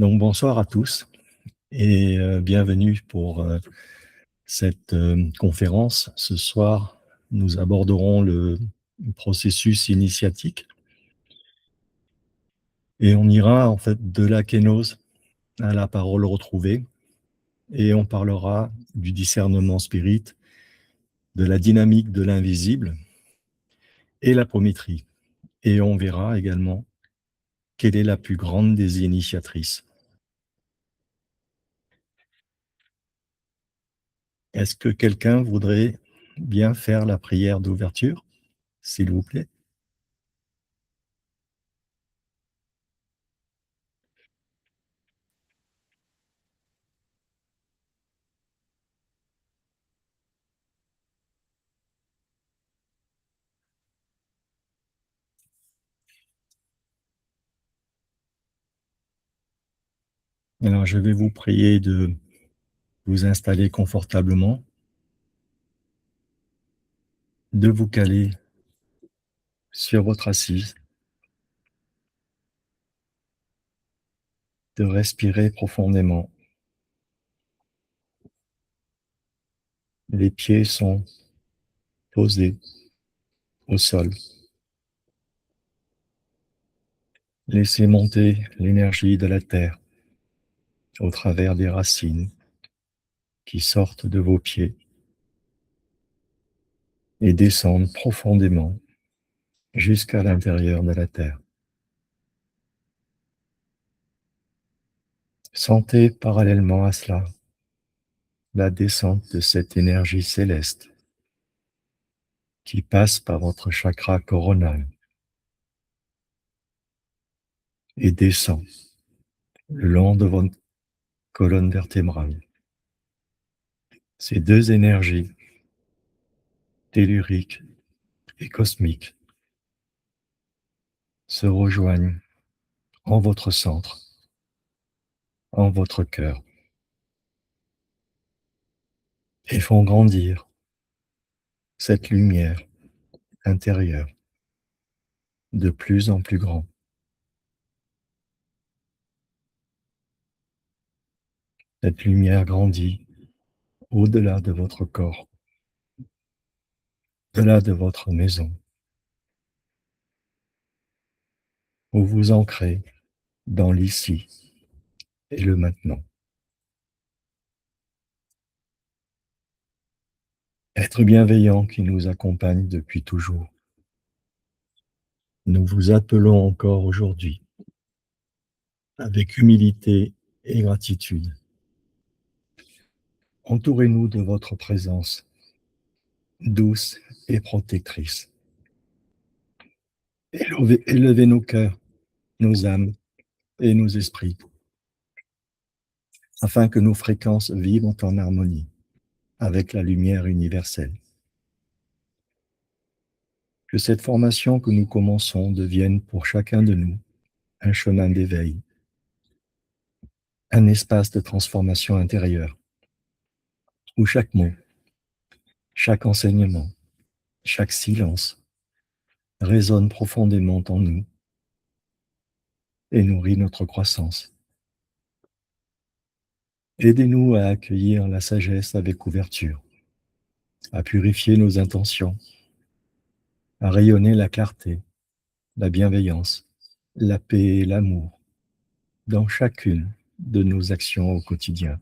Donc bonsoir à tous et bienvenue pour cette conférence. Ce soir, nous aborderons le processus initiatique et on ira en fait de la kénose à la parole retrouvée et on parlera du discernement spirit, de la dynamique de l'invisible et la prométrie. Et on verra également quelle est la plus grande des initiatrices. Est-ce que quelqu'un voudrait bien faire la prière d'ouverture, s'il vous plaît? Alors, je vais vous prier de vous installer confortablement, de vous caler sur votre assise, de respirer profondément. Les pieds sont posés au sol. Laissez monter l'énergie de la terre au travers des racines qui sortent de vos pieds et descendent profondément jusqu'à l'intérieur de la terre. Sentez parallèlement à cela la descente de cette énergie céleste qui passe par votre chakra coronal et descend le long de votre colonne vertébrale. Ces deux énergies, telluriques et cosmiques, se rejoignent en votre centre, en votre cœur, et font grandir cette lumière intérieure de plus en plus grand. Cette lumière grandit au-delà de votre corps, au-delà de votre maison, où vous ancrez dans l'ici et le maintenant. Être bienveillant qui nous accompagne depuis toujours. Nous vous appelons encore aujourd'hui, avec humilité et gratitude. Entourez-nous de votre présence, douce et protectrice. Élevez nos cœurs, nos âmes et nos esprits, afin que nos fréquences vibrent en harmonie avec la lumière universelle. Que cette formation que nous commençons devienne pour chacun de nous un chemin d'éveil, un espace de transformation intérieure, où chaque mot, chaque enseignement, chaque silence résonne profondément en nous et nourrit notre croissance. Aidez-nous à accueillir la sagesse avec ouverture, à purifier nos intentions, à rayonner la clarté, la bienveillance, la paix et l'amour dans chacune de nos actions au quotidien.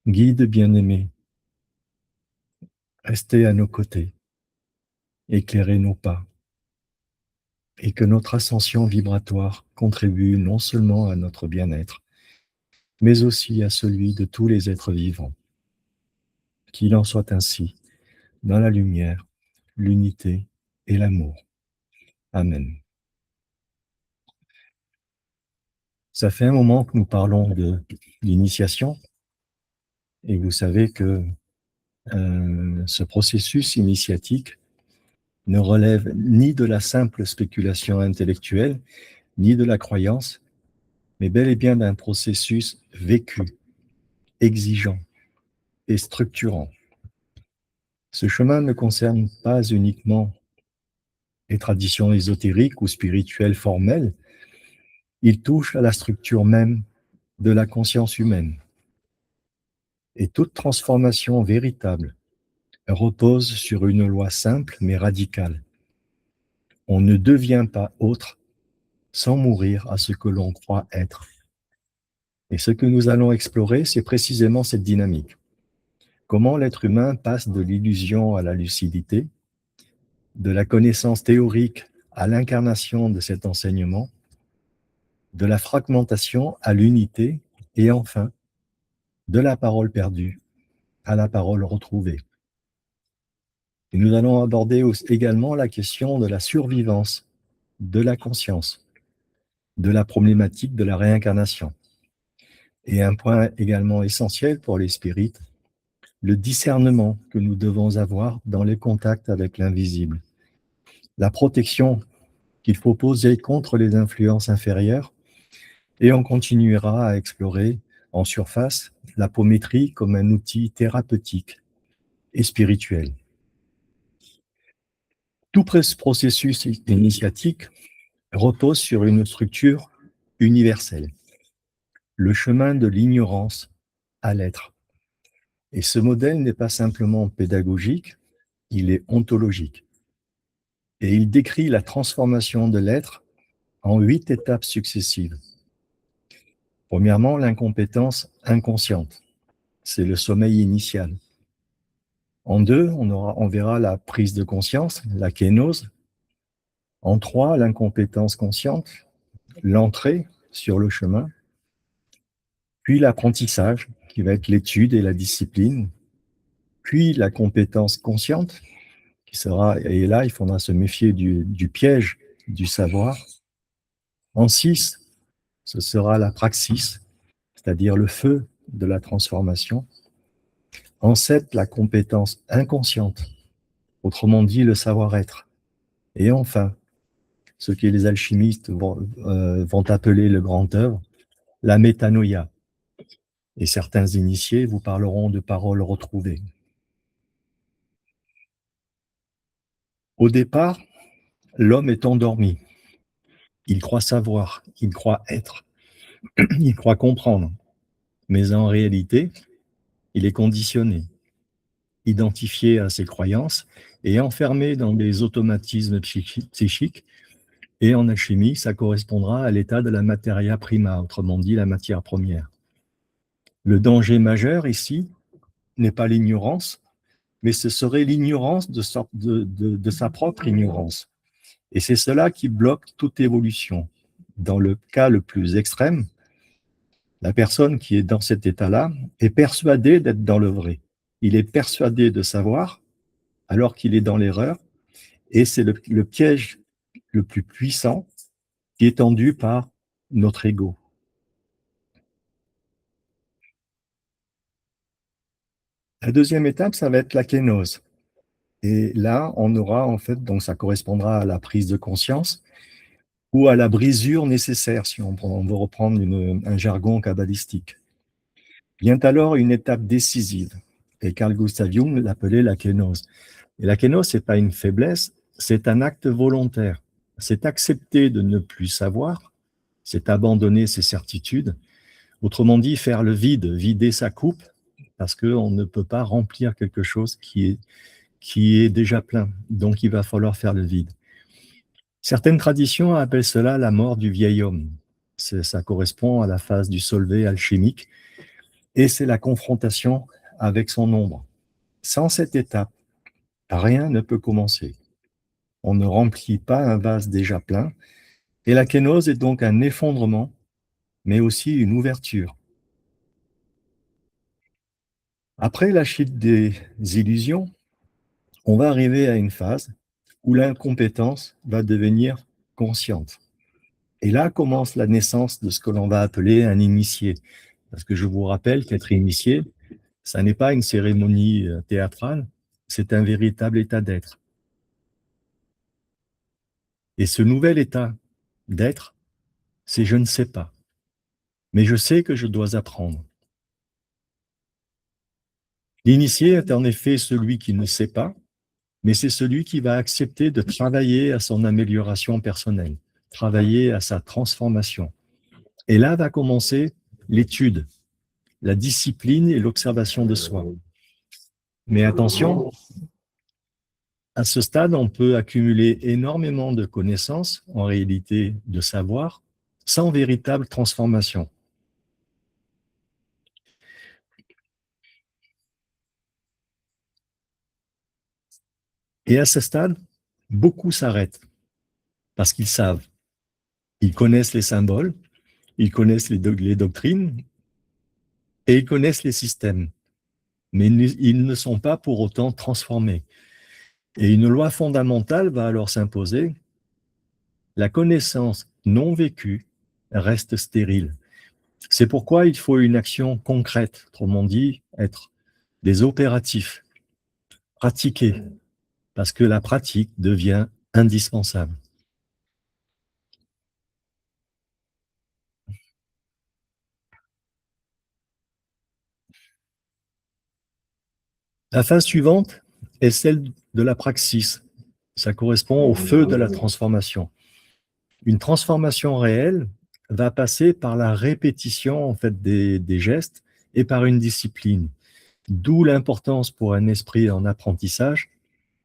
Guide bien-aimé, restez à nos côtés, éclairez nos pas, et que notre ascension vibratoire contribue non seulement à notre bien-être, mais aussi à celui de tous les êtres vivants. Qu'il en soit ainsi, dans la lumière, l'unité et l'amour. Amen. Ça fait un moment que nous parlons de l'initiation, et vous savez que ce processus initiatique ne relève ni de la simple spéculation intellectuelle, ni de la croyance, mais bel et bien d'un processus vécu, exigeant et structurant. Ce chemin ne concerne pas uniquement les traditions ésotériques ou spirituelles formelles, Il touche à la structure même de la conscience humaine. Et toute transformation véritable repose sur une loi simple mais radicale. On ne devient pas autre sans mourir à ce que l'on croit être. Et ce que nous allons explorer, c'est précisément cette dynamique. Comment l'être humain passe de l'illusion à la lucidité, de la connaissance théorique à l'incarnation de cet enseignement, de la fragmentation à l'unité, et enfin, de la parole perdue à la parole retrouvée. Et nous allons aborder également la question de la survivance, de la conscience, de la problématique de la réincarnation. Et un point également essentiel pour les spirites, le discernement que nous devons avoir dans les contacts avec l'invisible, la protection qu'il faut poser contre les influences inférieures, et on continuera à explorer en surface l'apométrie comme un outil thérapeutique et spirituel. Tout processus initiatique repose sur une structure universelle, le chemin de l'ignorance à l'être. Et ce modèle n'est pas simplement pédagogique, il est ontologique. Et il décrit la transformation de l'être en 8 étapes successives. Premièrement, l'incompétence inconsciente, c'est le sommeil initial. En 2, on verra la prise de conscience, la kénose. En 3, l'incompétence consciente, l'entrée sur le chemin. Puis l'apprentissage, qui va être l'étude et la discipline. Puis la compétence consciente, qui sera, et là, il faudra se méfier du piège du savoir. En 6, ce sera la praxis, c'est-à-dire le feu de la transformation. En 7, la compétence inconsciente, autrement dit le savoir-être. Et enfin, ce que les alchimistes vont appeler le grand œuvre, la métanoïa. Et certains initiés vous parleront de paroles retrouvées. Au départ, l'homme est endormi. Il croit savoir, il croit être, il croit comprendre. Mais en réalité, il est conditionné, identifié à ses croyances et enfermé dans des automatismes psychiques. Et en alchimie, ça correspondra à l'état de la materia prima, autrement dit la matière première. Le danger majeur ici n'est pas l'ignorance, mais ce serait l'ignorance de sa propre ignorance. Et c'est cela qui bloque toute évolution. Dans le cas le plus extrême, la personne qui est dans cet état-là est persuadée d'être dans le vrai. Il est persuadé de savoir alors qu'il est dans l'erreur, et c'est le piège le plus puissant qui est tendu par notre ego. La deuxième étape, ça va être la kénose. Et là, on aura en fait, donc ça correspondra à la prise de conscience ou à la brisure nécessaire, si on veut reprendre un jargon kabbalistique. Vient alors une étape décisive, et Carl Gustav Jung l'appelait la kénose. Et la kénose, ce n'est pas une faiblesse, c'est un acte volontaire. C'est accepter de ne plus savoir, c'est abandonner ses certitudes. Autrement dit, faire le vide, vider sa coupe, parce qu'on ne peut pas remplir quelque chose qui est déjà plein. Donc, il va falloir faire le vide. Certaines traditions appellent cela la mort du vieil homme. Ça correspond à la phase du solvay alchimique, et c'est la confrontation avec son ombre. Sans cette étape, rien ne peut commencer. On ne remplit pas un vase déjà plein, et la kénose est donc un effondrement, mais aussi une ouverture. Après la chute des illusions, on va arriver à une phase où l'incompétence va devenir consciente. Et là commence la naissance de ce que l'on va appeler un initié. Parce que je vous rappelle qu'être initié, ça n'est pas une cérémonie théâtrale, c'est un véritable état d'être. Et ce nouvel état d'être, c'est je ne sais pas, mais je sais que je dois apprendre. L'initié est en effet celui qui ne sait pas, mais c'est celui qui va accepter de travailler à son amélioration personnelle, travailler à sa transformation. Et là va commencer l'étude, la discipline et l'observation de soi. Mais attention, à ce stade, on peut accumuler énormément de connaissances, en réalité de savoir, sans véritable transformation. Et à ce stade, beaucoup s'arrêtent parce qu'ils savent, ils connaissent les symboles, ils connaissent les doctrines et ils connaissent les systèmes, mais ils ne sont pas pour autant transformés. Et une loi fondamentale va alors s'imposer, la connaissance non vécue reste stérile. C'est pourquoi il faut une action concrète, autrement dit, être des opératifs, pratiquer, parce que la pratique devient indispensable. La phase suivante est celle de la praxis. Ça correspond au feu de la transformation. Une transformation réelle va passer par la répétition en fait des gestes et par une discipline. D'où l'importance pour un esprit en apprentissage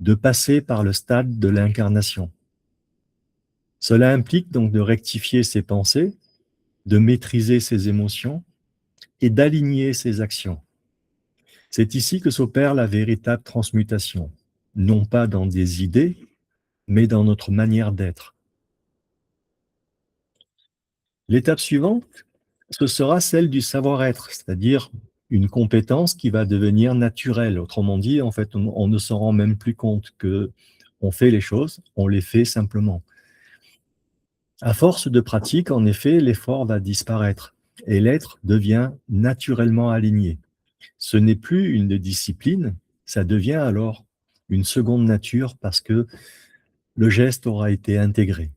de passer par le stade de l'incarnation. Cela implique donc de rectifier ses pensées, de maîtriser ses émotions et d'aligner ses actions. C'est ici que s'opère la véritable transmutation, non pas dans des idées, mais dans notre manière d'être. L'étape suivante, ce sera celle du savoir-être, c'est-à-dire une compétence qui va devenir naturelle. Autrement dit, en fait, on ne s'en rend même plus compte que on fait les choses, on les fait simplement. À force de pratique, en effet, l'effort va disparaître et l'être devient naturellement aligné. Ce n'est plus une discipline, ça devient alors une seconde nature parce que le geste aura été intégré.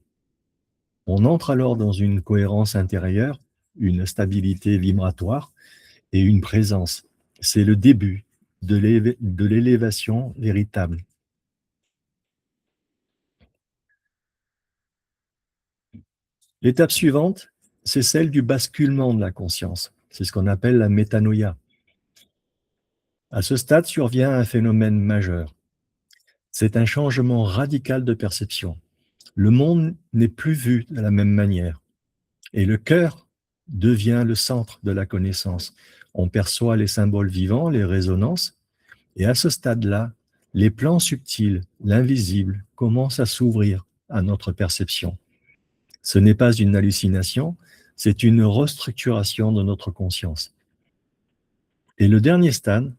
On entre alors dans une cohérence intérieure, une stabilité vibratoire et une présence. C'est le début de l'élévation véritable. L'étape suivante, c'est celle du basculement de la conscience. C'est ce qu'on appelle la métanoïa. À ce stade survient un phénomène majeur. C'est un changement radical de perception. Le monde n'est plus vu de la même manière et le cœur devient le centre de la connaissance. On perçoit les symboles vivants, les résonances, et à ce stade-là, les plans subtils, l'invisible, commencent à s'ouvrir à notre perception. Ce n'est pas une hallucination, c'est une restructuration de notre conscience. Et le dernier stade,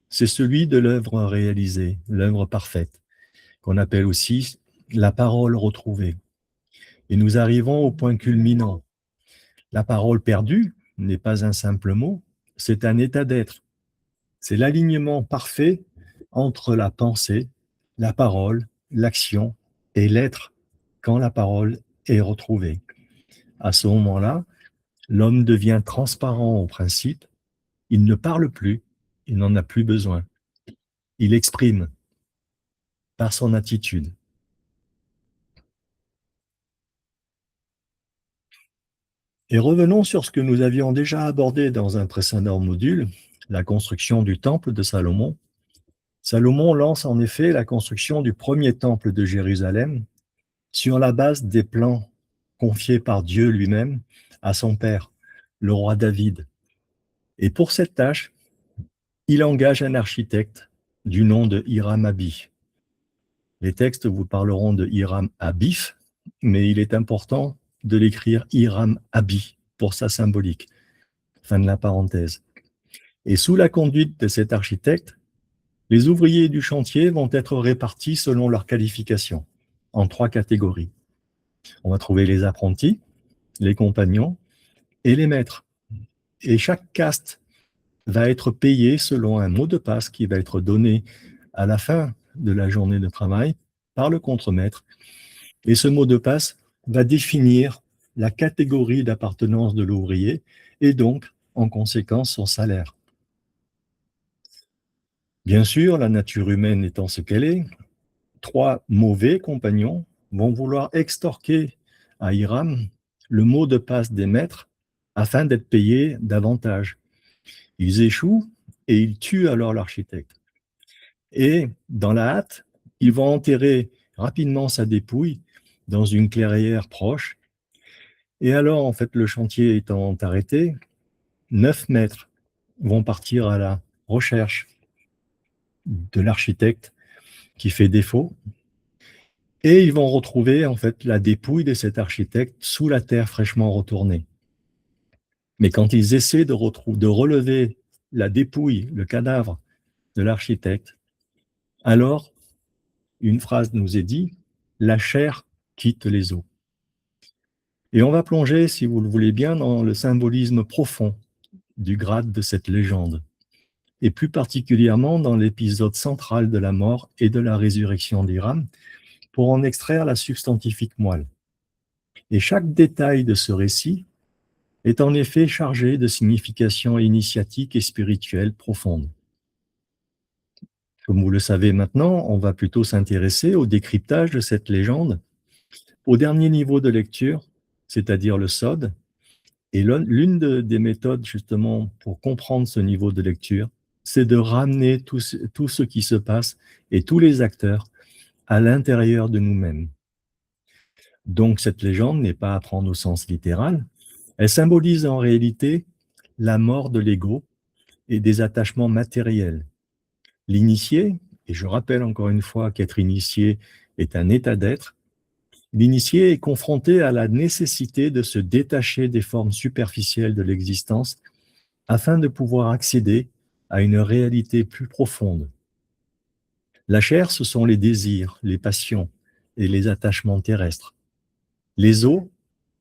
c'est celui de l'œuvre réalisée, l'œuvre parfaite, qu'on appelle aussi la parole retrouvée. Et nous arrivons au point culminant. La parole perdue n'est pas un simple mot, c'est un état d'être. C'est l'alignement parfait entre la pensée, la parole, l'action et l'être quand la parole est retrouvée. À ce moment-là, l'homme devient transparent au principe, il ne parle plus, il n'en a plus besoin. Il exprime par son attitude. Et revenons sur ce que nous avions déjà abordé dans un précédent module, la construction du temple de Salomon. Salomon lance en effet la construction du premier temple de Jérusalem sur la base des plans confiés par Dieu lui-même à son père, le roi David. Et pour cette tâche, il engage un architecte du nom de Hiram Abi. Les textes vous parleront de Hiram Abif, mais il est important de l'écrire Hiram Abi pour sa symbolique. Fin de la parenthèse. Et sous la conduite de cet architecte, les ouvriers du chantier vont être répartis selon leurs qualifications, en 3 catégories. On va trouver les apprentis, les compagnons et les maîtres. Et chaque caste va être payé selon un mot de passe qui va être donné à la fin de la journée de travail par le contremaître. Et ce mot de passe va définir la catégorie d'appartenance de l'ouvrier et donc, en conséquence, son salaire. Bien sûr, la nature humaine étant ce qu'elle est, 3 mauvais compagnons vont vouloir extorquer à Hiram le mot de passe des maîtres afin d'être payés davantage. Ils échouent et ils tuent alors l'architecte. Et dans la hâte, ils vont enterrer rapidement sa dépouille dans une clairière proche. Et alors, en fait, le chantier étant arrêté, 9 maîtres vont partir à la recherche de l'architecte qui fait défaut. Et ils vont retrouver en fait la dépouille de cet architecte sous la terre fraîchement retournée. Mais quand ils essaient de relever la dépouille, le cadavre de l'architecte, alors une phrase nous est dite, la chair quitte les os. Et on va plonger, si vous le voulez bien, dans le symbolisme profond du grade de cette légende, et plus particulièrement dans l'épisode central de la mort et de la résurrection d'Hiram, pour en extraire la substantifique moelle. Et chaque détail de ce récit est en effet chargé de signification initiatique et spirituelle profonde. Comme vous le savez maintenant, on va plutôt s'intéresser au décryptage de cette légende au dernier niveau de lecture, c'est-à-dire le SOD. Et l'une des méthodes justement pour comprendre ce niveau de lecture, c'est de ramener tout ce qui se passe et tous les acteurs à l'intérieur de nous-mêmes. Donc cette légende n'est pas à prendre au sens littéral, elle symbolise en réalité la mort de l'ego et des attachements matériels. L'initié, et je rappelle encore une fois qu'être initié est un état d'être, l'initié est confronté à la nécessité de se détacher des formes superficielles de l'existence afin de pouvoir accéder à une réalité plus profonde. La chair, ce sont les désirs, les passions et les attachements terrestres. Les os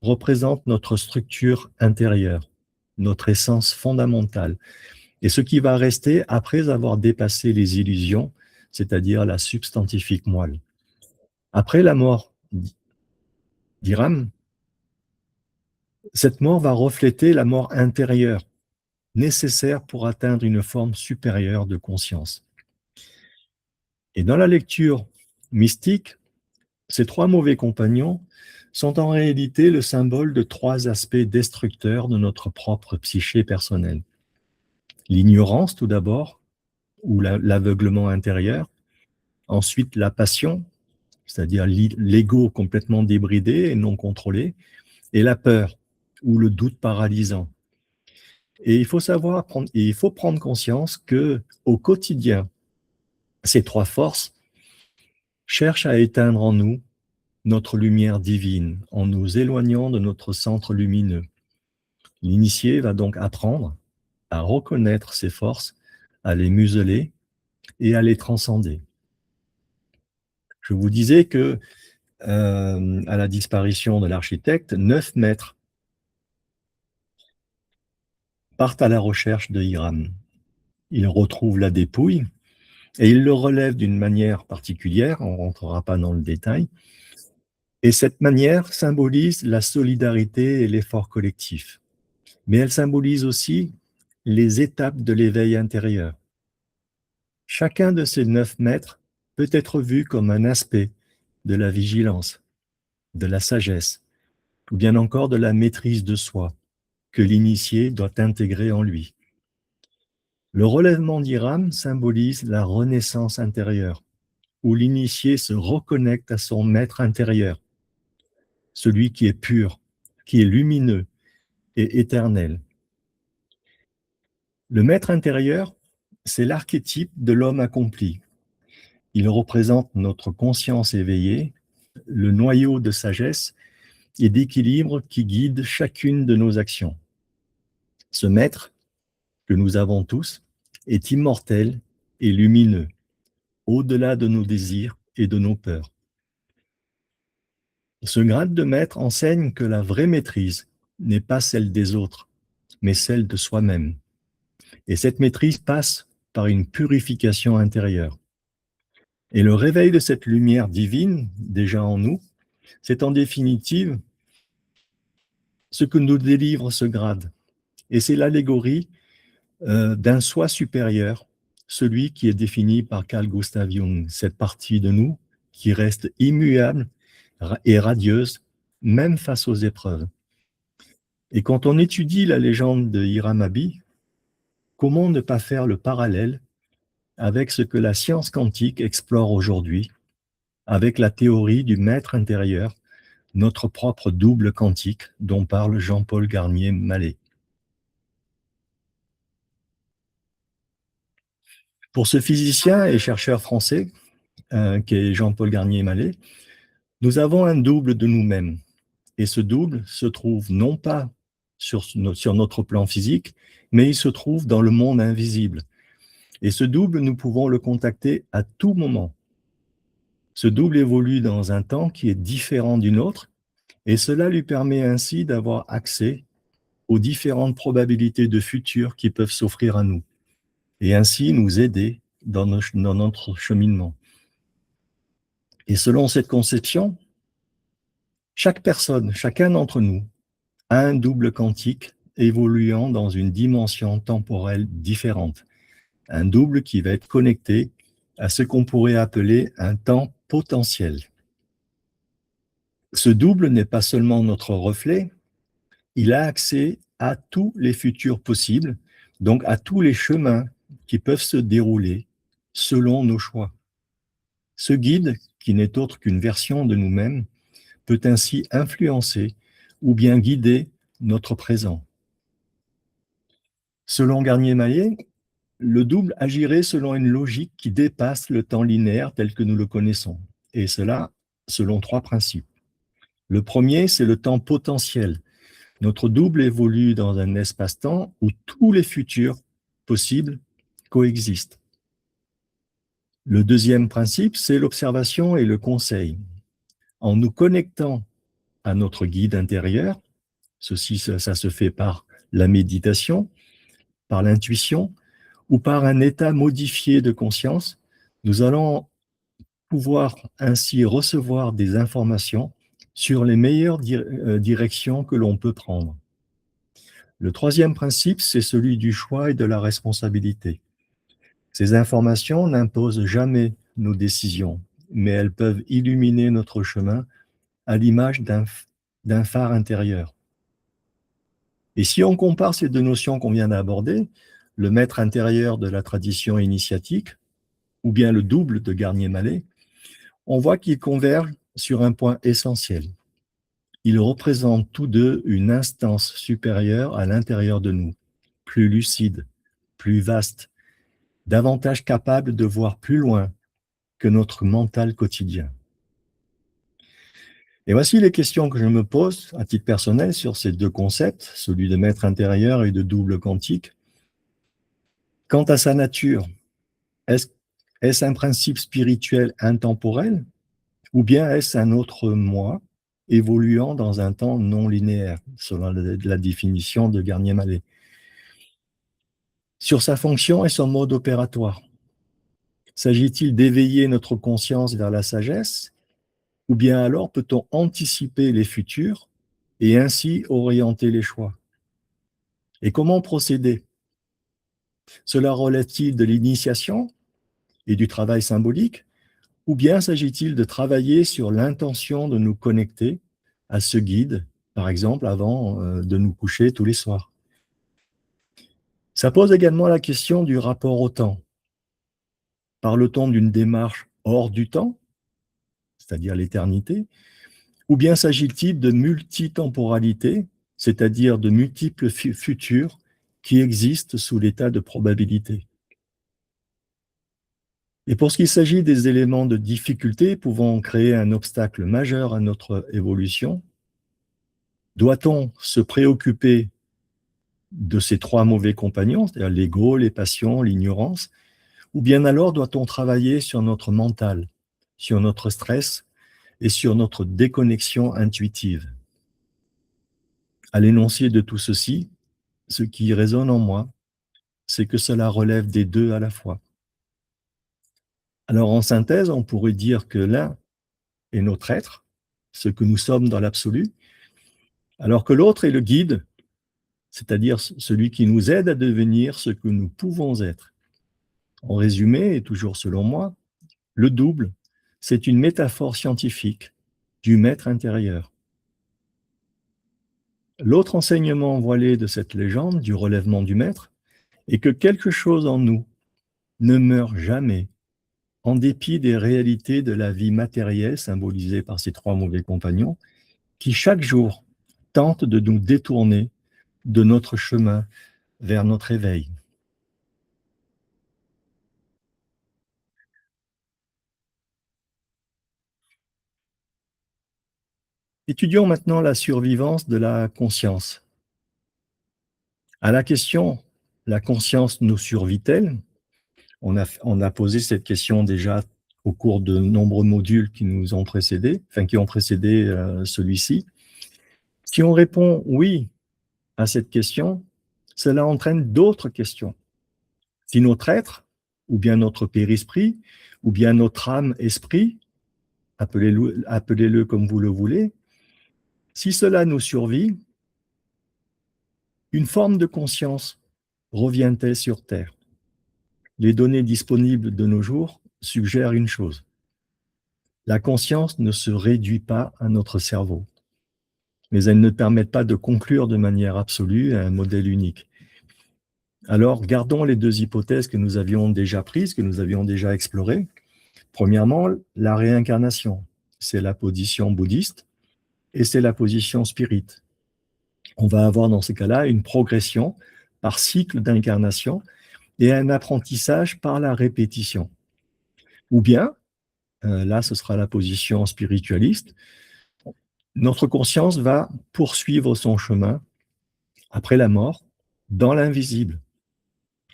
représentent notre structure intérieure, notre essence fondamentale, et ce qui va rester après avoir dépassé les illusions, c'est-à-dire la substantifique moelle. Après la mort d'Hiram, cette mort va refléter la mort intérieure, nécessaire pour atteindre une forme supérieure de conscience. Et dans la lecture mystique, ces 3 mauvais compagnons sont en réalité le symbole de 3 aspects destructeurs de notre propre psyché personnelle. L'ignorance tout d'abord, ou l'aveuglement intérieur, ensuite la passion, c'est-à-dire l'ego complètement débridé et non contrôlé, et la peur, ou le doute paralysant. Et il faut prendre conscience que au quotidien, ces 3 forces cherchent à éteindre en nous notre lumière divine en nous éloignant de notre centre lumineux. L'initié va donc apprendre à reconnaître ses forces, à les museler et à les transcender. Je vous disais que à la disparition de l'architecte, 9 maîtres partent à la recherche de Hiram. Ils retrouvent la dépouille et ils le relèvent d'une manière particulière, on ne rentrera pas dans le détail, et cette manière symbolise la solidarité et l'effort collectif. Mais elle symbolise aussi les étapes de l'éveil intérieur. Chacun de ces 9 maîtres peut être vu comme un aspect de la vigilance, de la sagesse, ou bien encore de la maîtrise de soi que l'initié doit intégrer en lui. Le relèvement d'Hiram symbolise la renaissance intérieure, où l'initié se reconnecte à son maître intérieur, celui qui est pur, qui est lumineux et éternel. Le maître intérieur, c'est l'archétype de l'homme accompli. Il représente notre conscience éveillée, le noyau de sagesse et d'équilibre qui guide chacune de nos actions. Ce maître, que nous avons tous, est immortel et lumineux, au-delà de nos désirs et de nos peurs. Ce grade de maître enseigne que la vraie maîtrise n'est pas celle des autres, mais celle de soi-même. Et cette maîtrise passe par une purification intérieure. Et le réveil de cette lumière divine, déjà en nous, c'est en définitive ce que nous délivre ce grade. Et c'est l'allégorie d'un soi supérieur, celui qui est défini par Carl Gustav Jung, cette partie de nous qui reste immuable et radieuse, même face aux épreuves. Et quand on étudie la légende de Hiram Abi, comment ne pas faire le parallèle avec ce que la science quantique explore aujourd'hui, avec la théorie du maître intérieur, notre propre double quantique dont parle Jean-Paul Garnier-Mallet. Pour ce physicien et chercheur français, qui est Jean-Paul Garnier-Mallet, nous avons un double de nous-mêmes. Et ce double se trouve non pas sur notre plan physique, mais il se trouve dans le monde invisible. Et ce double, nous pouvons le contacter à tout moment. Ce double évolue dans un temps qui est différent du nôtre, et cela lui permet ainsi d'avoir accès aux différentes probabilités de futur qui peuvent s'offrir à nous, et ainsi nous aider dans notre cheminement. Et selon cette conception, chaque personne, chacun d'entre nous, a un double quantique évoluant dans une dimension temporelle différente. Un double qui va être connecté à ce qu'on pourrait appeler un temps potentiel. Ce double n'est pas seulement notre reflet, il a accès à tous les futurs possibles, donc à tous les chemins qui peuvent se dérouler selon nos choix. Ce guide, qui n'est autre qu'une version de nous-mêmes, peut ainsi influencer ou bien guider notre présent. Selon Garnier-Mallet, le double agirait selon une logique qui dépasse le temps linéaire tel que nous le connaissons, et cela selon trois principes. Le premier, c'est le temps potentiel. Notre double évolue dans un espace-temps où tous les futurs possibles coexistent. Le deuxième principe, c'est l'observation et le conseil. En nous connectant à notre guide intérieur, ça se fait par la méditation, par l'intuition ou par un état modifié de conscience, nous allons pouvoir ainsi recevoir des informations sur les meilleures directions que l'on peut prendre. Le troisième principe, c'est celui du choix et de la responsabilité. Ces informations n'imposent jamais nos décisions, mais elles peuvent illuminer notre chemin à l'image d'un phare intérieur. Et si on compare ces deux notions qu'on vient d'aborder, le maître intérieur de la tradition initiatique, ou bien le double de Garnier-Mallet, on voit qu'ils convergent sur un point essentiel. Ils représentent tous deux une instance supérieure à l'intérieur de nous, plus lucide, plus vaste, davantage capable de voir plus loin que notre mental quotidien. Et voici les questions que je me pose à titre personnel sur ces deux concepts, celui de maître intérieur et de double quantique. Quant à sa nature, est-ce un principe spirituel intemporel ou bien est-ce un autre moi évoluant dans un temps non linéaire, selon la définition de Garnier-Mallet? Sur sa fonction et son mode opératoire, s'agit-il d'éveiller notre conscience vers la sagesse ou bien alors peut-on anticiper les futurs et ainsi orienter les choix? Et comment procéder? Cela relève-t-il de l'initiation et du travail symbolique ou bien s'agit-il de travailler sur l'intention de nous connecter à ce guide, par exemple avant de nous coucher tous les soirs? Ça pose également la question du rapport au temps. Parle-t-on d'une démarche hors du temps, c'est-à-dire l'éternité, ou bien s'agit-il de multitemporalité, c'est-à-dire de multiples futurs qui existent sous l'état de probabilité? Et pour ce qui s'agit des éléments de difficulté pouvant créer un obstacle majeur à notre évolution, doit-on se préoccuper de ces trois mauvais compagnons, c'est-à-dire l'ego, les passions, l'ignorance, ou bien alors doit-on travailler sur notre mental, sur notre stress et sur notre déconnexion intuitive? À l'énoncé de tout ceci, ce qui résonne en moi, c'est que cela relève des deux à la fois. Alors en synthèse, on pourrait dire que l'un est notre être, ce que nous sommes dans l'absolu, alors que l'autre est le guide, c'est-à-dire celui qui nous aide à devenir ce que nous pouvons être. En résumé, et toujours selon moi, le double, c'est une métaphore scientifique du maître intérieur. L'autre enseignement voilé de cette légende du relèvement du maître est que quelque chose en nous ne meurt jamais, en dépit des réalités de la vie matérielle symbolisée par ces trois mauvais compagnons, qui chaque jour tentent de nous détourner de notre chemin vers notre éveil. Étudions maintenant la survivance de la conscience. À la question « La conscience nous survit-elle » on a posé cette question déjà au cours de nombreux modules qui nous ont précédés, enfin qui ont précédé celui-ci. Si on répond oui à cette question, cela entraîne d'autres questions. Si notre être, ou bien notre périsprit, ou bien notre âme-esprit, appelez-le comme vous le voulez, si cela nous survit, une forme de conscience revient-elle sur Terre? Les données disponibles de nos jours suggèrent une chose. La conscience ne se réduit pas à notre cerveau, mais elles ne permettent pas de conclure de manière absolue à un modèle unique. Alors, gardons les deux hypothèses que nous avions déjà prises, que nous avions déjà explorées. Premièrement, la réincarnation, c'est la position bouddhiste et c'est la position spirite. On va avoir dans ces cas-là une progression par cycle d'incarnation et un apprentissage par la répétition. Ou bien, là ce sera la position spiritualiste, notre conscience va poursuivre son chemin après la mort dans l'invisible.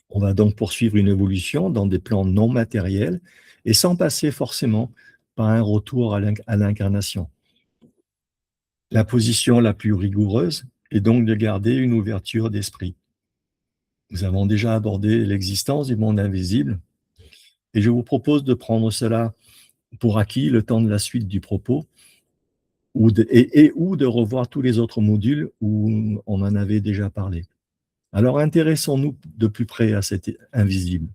On va donc poursuivre une évolution dans des plans non matériels et sans passer forcément par un retour à l'incarnation. La position la plus rigoureuse est donc de garder une ouverture d'esprit. Nous avons déjà abordé l'existence du monde invisible et je vous propose de prendre cela pour acquis le temps de la suite du propos ou de revoir tous les autres modules où on en avait déjà parlé. Alors intéressons-nous de plus près à cet invisible.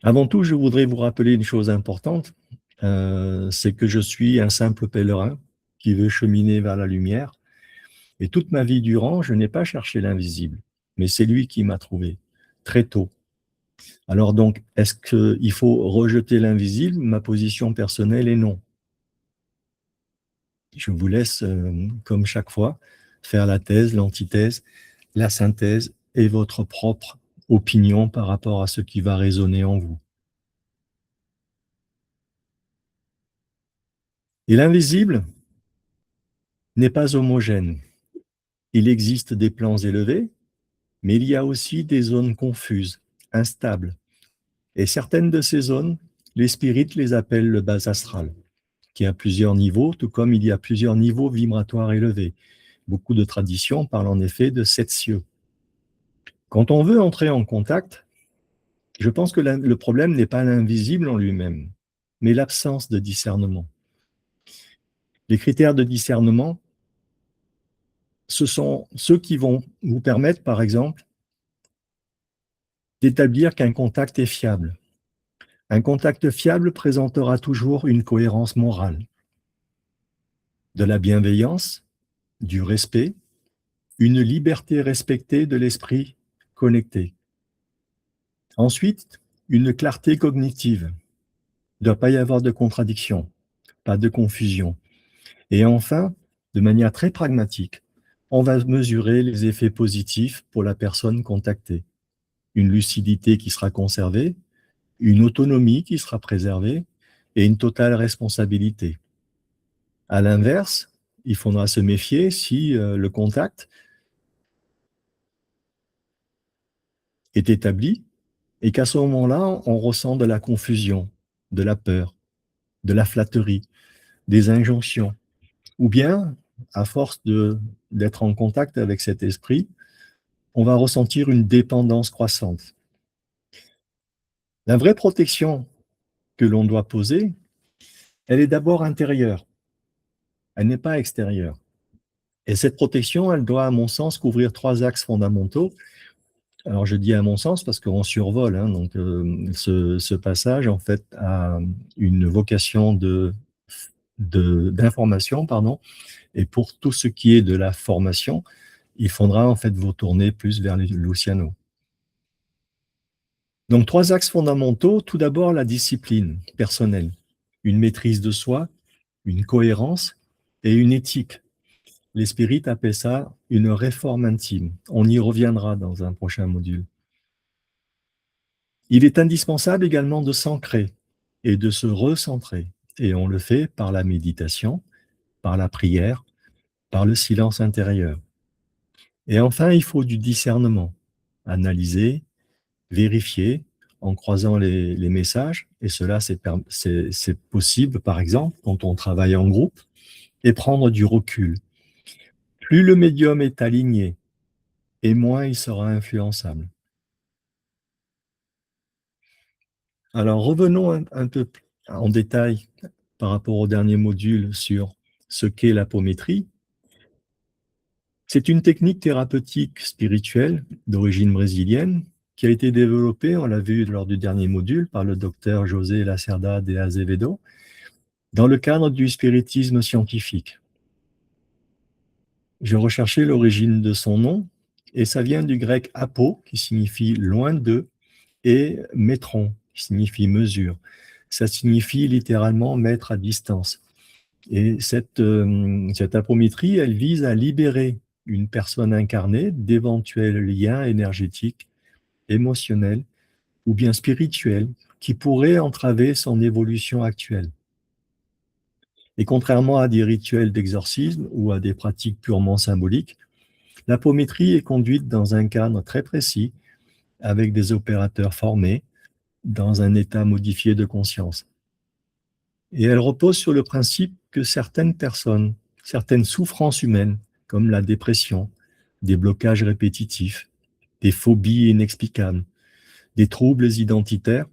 Avant tout, je voudrais vous rappeler une chose importante, c'est que je suis un simple pèlerin qui veut cheminer vers la lumière. Et toute ma vie durant, je n'ai pas cherché l'invisible, mais c'est lui qui m'a trouvé, très tôt. Alors donc, est-ce qu'il faut rejeter l'invisible? Ma position personnelle est non. Je vous laisse, comme chaque fois, faire la thèse, l'antithèse, la synthèse et votre propre opinion par rapport à ce qui va résonner en vous. Et l'invisible n'est pas homogène. Il existe des plans élevés, mais il y a aussi des zones confuses, instables. Et certaines de ces zones, les spirites les appellent le bas astral, qui a plusieurs niveaux, tout comme il y a plusieurs niveaux vibratoires élevés. Beaucoup de traditions parlent en effet de 7 cieux. Quand on veut entrer en contact, je pense que le problème n'est pas l'invisible en lui-même, mais l'absence de discernement. Les critères de discernement, ce sont ceux qui vont vous permettre, par exemple, d'établir qu'un contact est fiable. Un contact fiable présentera toujours une cohérence morale, de la bienveillance, du respect, une liberté respectée de l'esprit connecté. Ensuite, une clarté cognitive. Il ne doit pas y avoir de contradiction, pas de confusion. Et enfin, de manière très pragmatique, on va mesurer les effets positifs pour la personne contactée. Une lucidité qui sera conservée, une autonomie qui sera préservée et une totale responsabilité. À l'inverse, il faudra se méfier si le contact est établi et qu'à ce moment-là, on ressent de la confusion, de la peur, de la flatterie, des injonctions, ou bien, à force d'être en contact avec cet esprit, on va ressentir une dépendance croissante. La vraie protection que l'on doit poser, elle est d'abord intérieure, elle n'est pas extérieure. Et cette protection, elle doit, à mon sens, couvrir 3 axes fondamentaux. Alors, je dis à mon sens parce qu'on survole, hein, donc ce passage, en fait, a une vocation d'information, pardon, Et pour tout ce qui est de la formation, il faudra en fait vous tourner plus vers Luciano. Donc 3 axes fondamentaux. Tout d'abord, la discipline personnelle, une maîtrise de soi, une cohérence et une éthique. Les spirites appellent ça une réforme intime. On y reviendra dans un prochain module. Il est indispensable également de s'ancrer et de se recentrer. Et on le fait par la méditation, par la prière, par le silence intérieur. Et enfin, il faut du discernement. Analyser, vérifier en croisant les messages. Et cela, c'est possible, par exemple, quand on travaille en groupe, et prendre du recul. Plus le médium est aligné, et moins il sera influençable. Alors revenons un peu en détail par rapport au dernier module sur ce qu'est l'apométrie. C'est une technique thérapeutique spirituelle d'origine brésilienne qui a été développée, on l'a vu lors du dernier module, par le docteur José Lacerda de Azevedo, dans le cadre du spiritisme scientifique. J'ai recherché l'origine de son nom et ça vient du grec apo, qui signifie loin de, et métron, qui signifie mesure. Ça signifie littéralement mettre à distance. Et cette apométrie, elle vise à libérer une personne incarnée d'éventuels liens énergétiques, émotionnels ou bien spirituels qui pourraient entraver son évolution actuelle. Et contrairement à des rituels d'exorcisme ou à des pratiques purement symboliques, l'apométrie est conduite dans un cadre très précis, avec des opérateurs formés, dans un état modifié de conscience. Et elle repose sur le principe que certaines personnes, certaines souffrances humaines, comme la dépression, des blocages répétitifs, des phobies inexplicables, des troubles identitaires,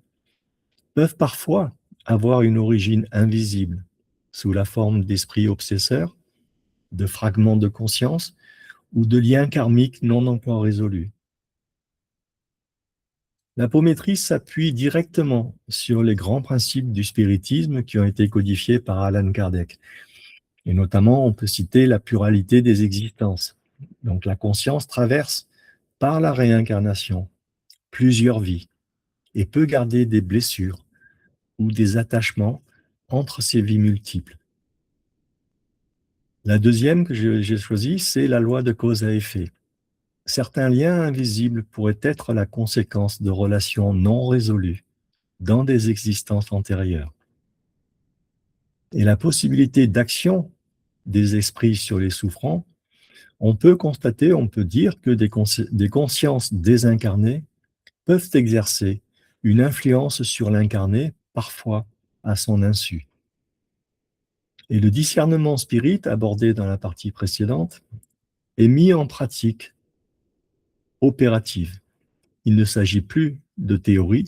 peuvent parfois avoir une origine invisible, sous la forme d'esprits obsesseurs, de fragments de conscience ou de liens karmiques non encore résolus. L'apométrie s'appuie directement sur les grands principes du spiritisme qui ont été codifiés par Allan Kardec. Et notamment, on peut citer la pluralité des existences. Donc la conscience traverse par la réincarnation plusieurs vies et peut garder des blessures ou des attachements entre ces vies multiples. La deuxième que j'ai choisie, c'est la loi de cause à effet. Certains liens invisibles pourraient être la conséquence de relations non résolues dans des existences antérieures. Et la possibilité d'action des esprits sur les souffrants, on peut constater, on peut dire que des consciences désincarnées peuvent exercer une influence sur l'incarné, parfois à son insu. Et le discernement spirit, abordé dans la partie précédente, est mis en pratique opérative. Il ne s'agit plus de théorie,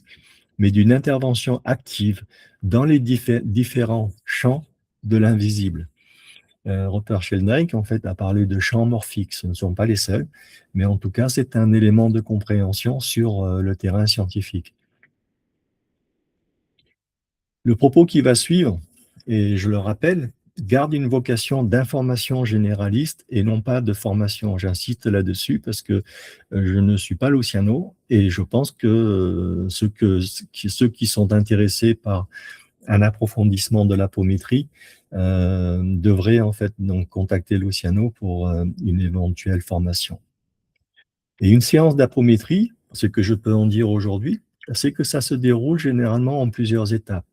mais d'une intervention active dans les différents champs de l'invisible. Rupert Sheldrake, en fait, a parlé de champs morphiques. Ce ne sont pas les seuls, mais en tout cas, c'est un élément de compréhension sur le terrain scientifique. Le propos qui va suivre, et je le rappelle, garde une vocation d'information généraliste et non pas de formation. J'insiste là-dessus parce que je ne suis pas Luciano et je pense que ceux qui sont intéressés par un approfondissement de l'apométrie devraient en fait donc contacter Luciano pour une éventuelle formation. Et une séance d'apométrie, ce que je peux en dire aujourd'hui, c'est que ça se déroule généralement en plusieurs étapes.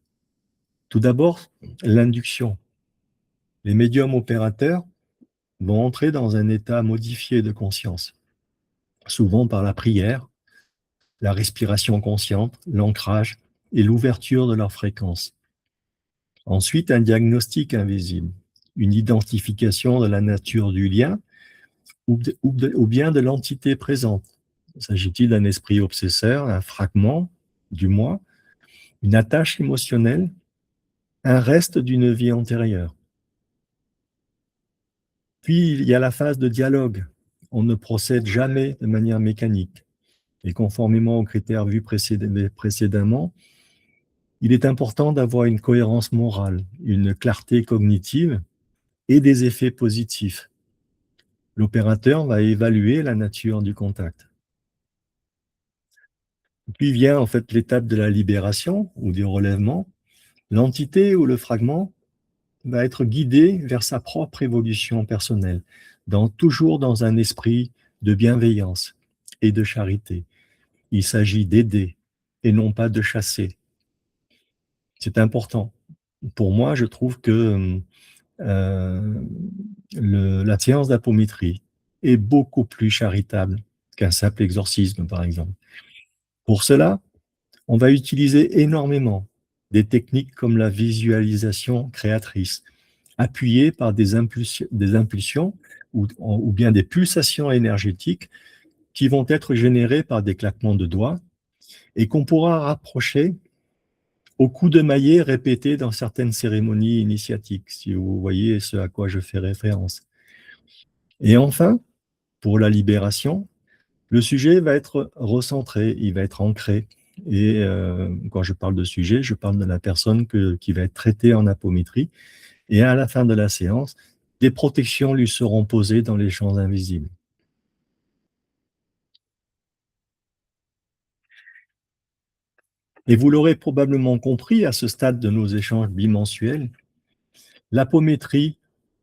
Tout d'abord, l'induction. Les médiums opérateurs vont entrer dans un état modifié de conscience, souvent par la prière, la respiration consciente, l'ancrage et l'ouverture de leur fréquence. Ensuite, un diagnostic invisible, une identification de la nature du lien ou bien de l'entité présente. S'agit-il d'un esprit obsesseur, un fragment du moi, une attache émotionnelle, un reste d'une vie antérieure? Puis, il y a la phase de dialogue. On ne procède jamais de manière mécanique. Et conformément aux critères vus précédemment, il est important d'avoir une cohérence morale, une clarté cognitive et des effets positifs. L'opérateur va évaluer la nature du contact. Puis vient en fait l'étape de la libération ou du relèvement. L'entité ou le fragment va être guidé vers sa propre évolution personnelle, toujours dans un esprit de bienveillance et de charité. Il s'agit d'aider et non pas de chasser. C'est important. Pour moi, je trouve que euh, la séance d'apométrie est beaucoup plus charitable qu'un simple exorcisme, par exemple. Pour cela, on va utiliser énormément des techniques comme la visualisation créatrice, appuyées par des impulsions ou bien des pulsations énergétiques qui vont être générées par des claquements de doigts et qu'on pourra rapprocher au coup de maillet répété dans certaines cérémonies initiatiques, si vous voyez ce à quoi je fais référence. Et enfin, pour la libération, le sujet va être recentré, il va être ancré. Et quand je parle de sujet, je parle de la personne qui va être traitée en apométrie. Et à la fin de la séance, des protections lui seront posées dans les champs invisibles. Et vous l'aurez probablement compris à ce stade de nos échanges bimensuels, l'apométrie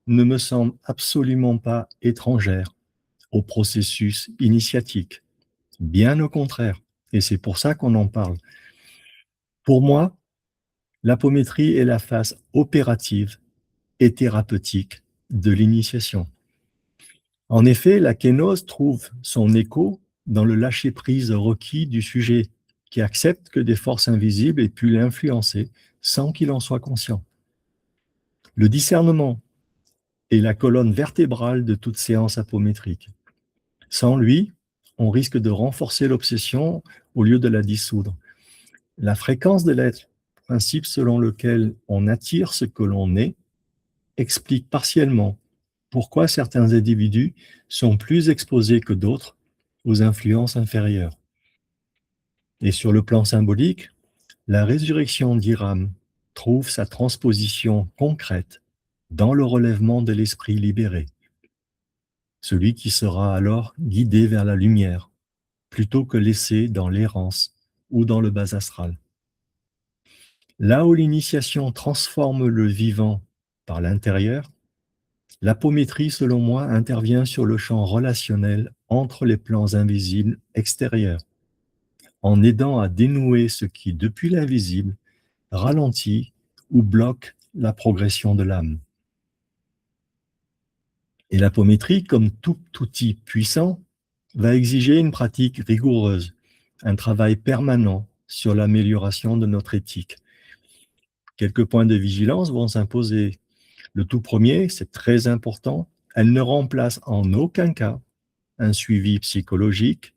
ne me semble absolument pas étrangère au processus initiatique. Bien au contraire. Et c'est pour ça qu'on en parle. Pour moi, l'apométrie est la phase opérative et thérapeutique de l'initiation. En effet, la kénose trouve son écho dans le lâcher-prise requis du sujet, qui accepte que des forces invisibles aient pu l'influencer sans qu'il en soit conscient. Le discernement est la colonne vertébrale de toute séance apométrique. Sans lui, on risque de renforcer l'obsession au lieu de la dissoudre. La fréquence de l'être, principe selon lequel on attire ce que l'on est, explique partiellement pourquoi certains individus sont plus exposés que d'autres aux influences inférieures. Et sur le plan symbolique, la résurrection d'Hiram trouve sa transposition concrète dans le relèvement de l'esprit libéré, celui qui sera alors guidé vers la lumière, plutôt que laissé dans l'errance ou dans le bas astral. Là où l'initiation transforme le vivant par l'intérieur, l'apométrie, selon moi, intervient sur le champ relationnel entre les plans invisibles extérieurs, en aidant à dénouer ce qui, depuis l'invisible, ralentit ou bloque la progression de l'âme. Et l'apométrie, comme tout outil puissant, va exiger une pratique rigoureuse, un travail permanent sur l'amélioration de notre éthique. Quelques points de vigilance vont s'imposer. Le tout premier, c'est très important, elle ne remplace en aucun cas un suivi psychologique,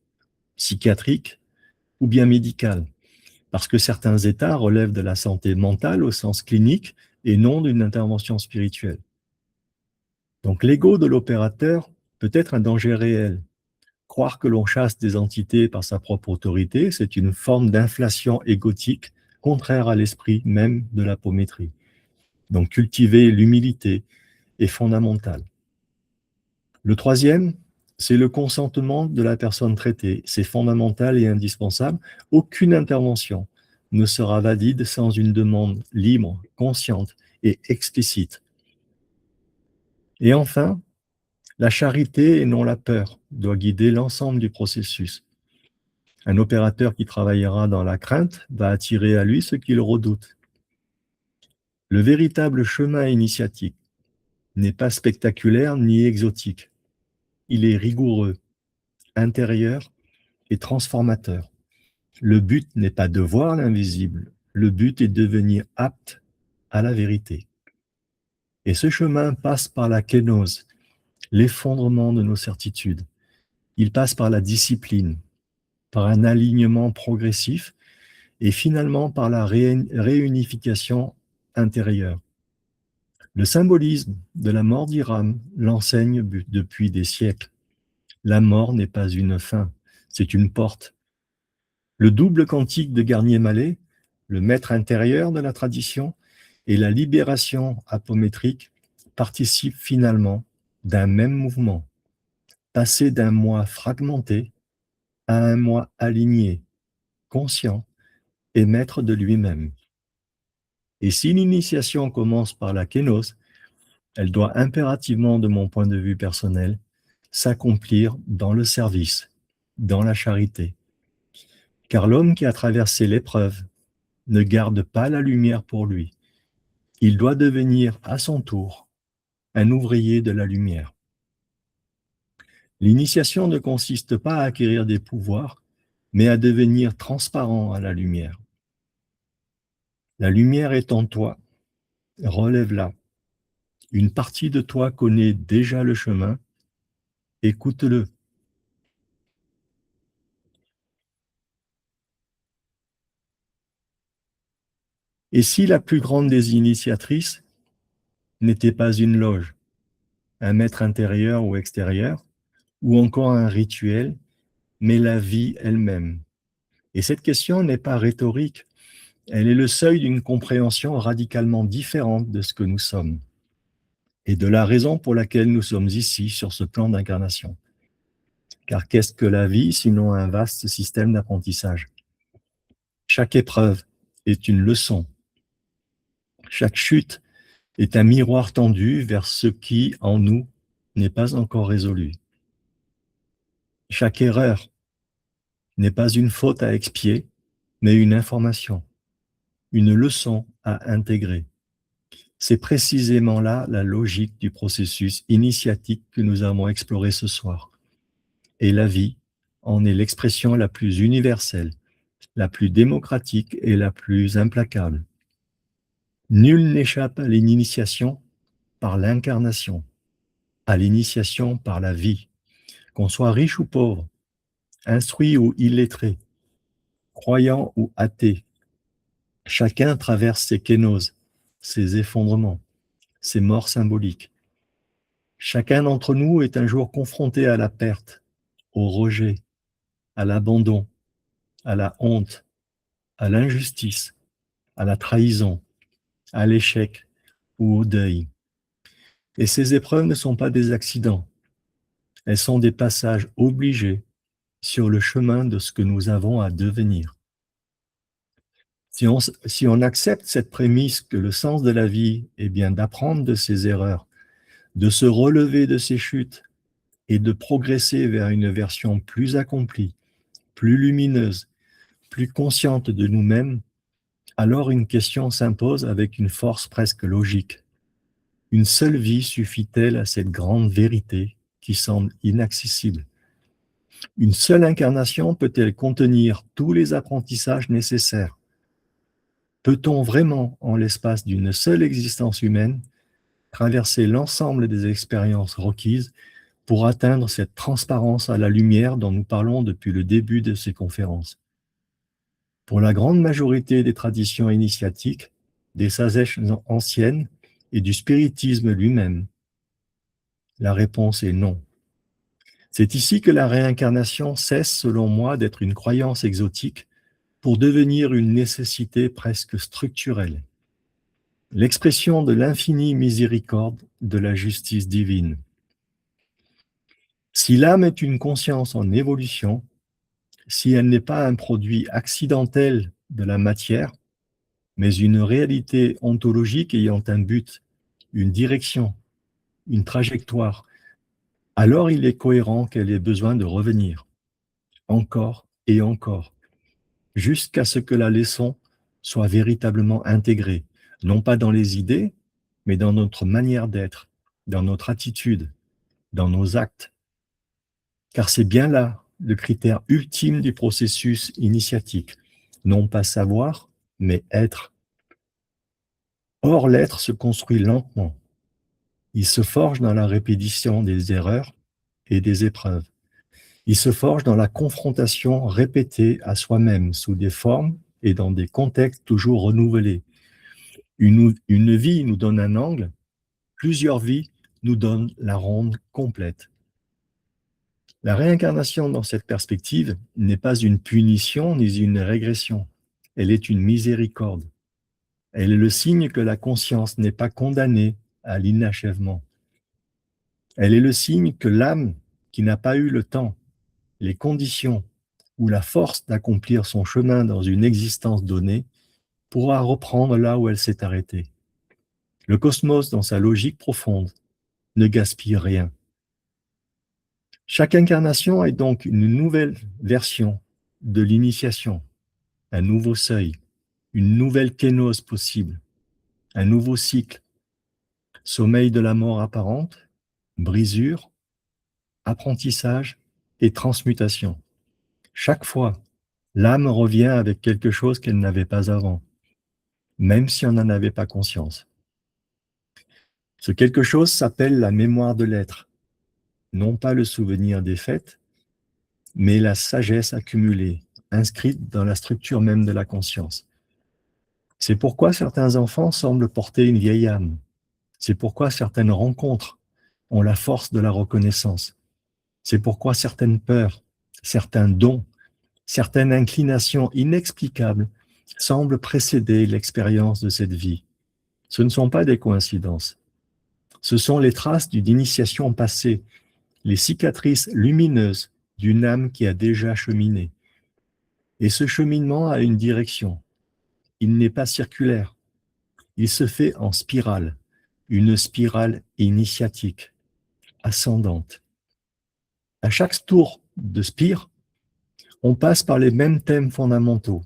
psychiatrique ou bien médical, parce que certains états relèvent de la santé mentale au sens clinique et non d'une intervention spirituelle. Donc l'ego de l'opérateur peut être un danger réel. Croire que l'on chasse des entités par sa propre autorité, c'est une forme d'inflation égotique contraire à l'esprit même de l'apométrie. Donc cultiver l'humilité est fondamental. Le troisième, c'est le consentement de la personne traitée. C'est fondamental et indispensable. Aucune intervention ne sera valide sans une demande libre, consciente et explicite. Et enfin, la charité et non la peur doit guider l'ensemble du processus. Un opérateur qui travaillera dans la crainte va attirer à lui ce qu'il redoute. Le véritable chemin initiatique n'est pas spectaculaire ni exotique. Il est rigoureux, intérieur et transformateur. Le but n'est pas de voir l'invisible, le but est de devenir apte à la vérité. Et ce chemin passe par la kénose, l'effondrement de nos certitudes. Il passe par la discipline, par un alignement progressif et finalement par la réunification intérieure. Le symbolisme de la mort d'Hiram l'enseigne depuis des siècles. La mort n'est pas une fin, c'est une porte. Le double cantique de Garnier-Mallet, le maître intérieur de la tradition, et la libération apométrique participent finalement d'un même mouvement, passer d'un moi fragmenté à un moi aligné, conscient et maître de lui-même. Et si l'initiation commence par la kénose, elle doit impérativement, de mon point de vue personnel, s'accomplir dans le service, dans la charité. Car l'homme qui a traversé l'épreuve ne garde pas la lumière pour lui. Il doit devenir, à son tour, un ouvrier de la lumière. L'initiation ne consiste pas à acquérir des pouvoirs, mais à devenir transparent à la lumière. La lumière est en toi, relève-la. Une partie de toi connaît déjà le chemin, écoute-le. Et si la plus grande des initiatrices n'était pas une loge, un maître intérieur ou extérieur, ou encore un rituel, mais la vie elle-même? Et cette question n'est pas rhétorique, elle est le seuil d'une compréhension radicalement différente de ce que nous sommes, et de la raison pour laquelle nous sommes ici sur ce plan d'incarnation. Car qu'est-ce que la vie sinon un vaste système d'apprentissage? Chaque épreuve est une leçon. Chaque chute est un miroir tendu vers ce qui, en nous, n'est pas encore résolu. Chaque erreur n'est pas une faute à expier, mais une information, une leçon à intégrer. C'est précisément là la logique du processus initiatique que nous avons exploré ce soir. Et la vie en est l'expression la plus universelle, la plus démocratique et la plus implacable. Nul n'échappe à l'initiation par l'incarnation, à l'initiation par la vie. Qu'on soit riche ou pauvre, instruit ou illettré, croyant ou athée, chacun traverse ses kénoses, ses effondrements, ses morts symboliques. Chacun d'entre nous est un jour confronté à la perte, au rejet, à l'abandon, à la honte, à l'injustice, à la trahison, à l'échec ou au deuil. Et ces épreuves ne sont pas des accidents, elles sont des passages obligés sur le chemin de ce que nous avons à devenir. Si on accepte cette prémisse que le sens de la vie est bien d'apprendre de ses erreurs, de se relever de ses chutes et de progresser vers une version plus accomplie, plus lumineuse, plus consciente de nous-mêmes, alors une question s'impose avec une force presque logique. Une seule vie suffit-elle à cette grande vérité qui semble inaccessible? Une seule incarnation peut-elle contenir tous les apprentissages nécessaires? Peut-on vraiment, en l'espace d'une seule existence humaine, traverser l'ensemble des expériences requises pour atteindre cette transparence à la lumière dont nous parlons depuis le début de ces conférences? Pour la grande majorité des traditions initiatiques, des sagesses anciennes et du spiritisme lui-même, la réponse est non. C'est ici que la réincarnation cesse, selon moi, d'être une croyance exotique pour devenir une nécessité presque structurelle. L'expression de l'infinie miséricorde de la justice divine. Si l'âme est une conscience en évolution, si elle n'est pas un produit accidentel de la matière, mais une réalité ontologique ayant un but, une direction, une trajectoire, alors il est cohérent qu'elle ait besoin de revenir, encore et encore, jusqu'à ce que la leçon soit véritablement intégrée, non pas dans les idées, mais dans notre manière d'être, dans notre attitude, dans nos actes. Car c'est bien là le critère ultime du processus initiatique, non pas savoir, mais être. Or, l'être se construit lentement. Il se forge dans la répétition des erreurs et des épreuves. Il se forge dans la confrontation répétée à soi-même sous des formes et dans des contextes toujours renouvelés. Une vie nous donne un angle, plusieurs vies nous donnent la ronde complète. La réincarnation dans cette perspective n'est pas une punition ni une régression. Elle est une miséricorde. Elle est le signe que la conscience n'est pas condamnée à l'inachèvement. Elle est le signe que l'âme, qui n'a pas eu le temps, les conditions ou la force d'accomplir son chemin dans une existence donnée, pourra reprendre là où elle s'est arrêtée. Le cosmos, dans sa logique profonde, ne gaspille rien. Chaque incarnation est donc une nouvelle version de l'initiation, un nouveau seuil, une nouvelle kénose possible, un nouveau cycle, sommeil de la mort apparente, brisure, apprentissage et transmutation. Chaque fois, l'âme revient avec quelque chose qu'elle n'avait pas avant, même si on n'en avait pas conscience. Ce quelque chose s'appelle la mémoire de l'être, non pas le souvenir des faits, mais la sagesse accumulée, inscrite dans la structure même de la conscience. C'est pourquoi certains enfants semblent porter une vieille âme. C'est pourquoi certaines rencontres ont la force de la reconnaissance. C'est pourquoi certaines peurs, certains dons, certaines inclinations inexplicables semblent précéder l'expérience de cette vie. Ce ne sont pas des coïncidences. Ce sont les traces d'une initiation passée, les cicatrices lumineuses d'une âme qui a déjà cheminé. Et ce cheminement a une direction. Il n'est pas circulaire. Il se fait en spirale, une spirale initiatique, ascendante. À chaque tour de spire, on passe par les mêmes thèmes fondamentaux.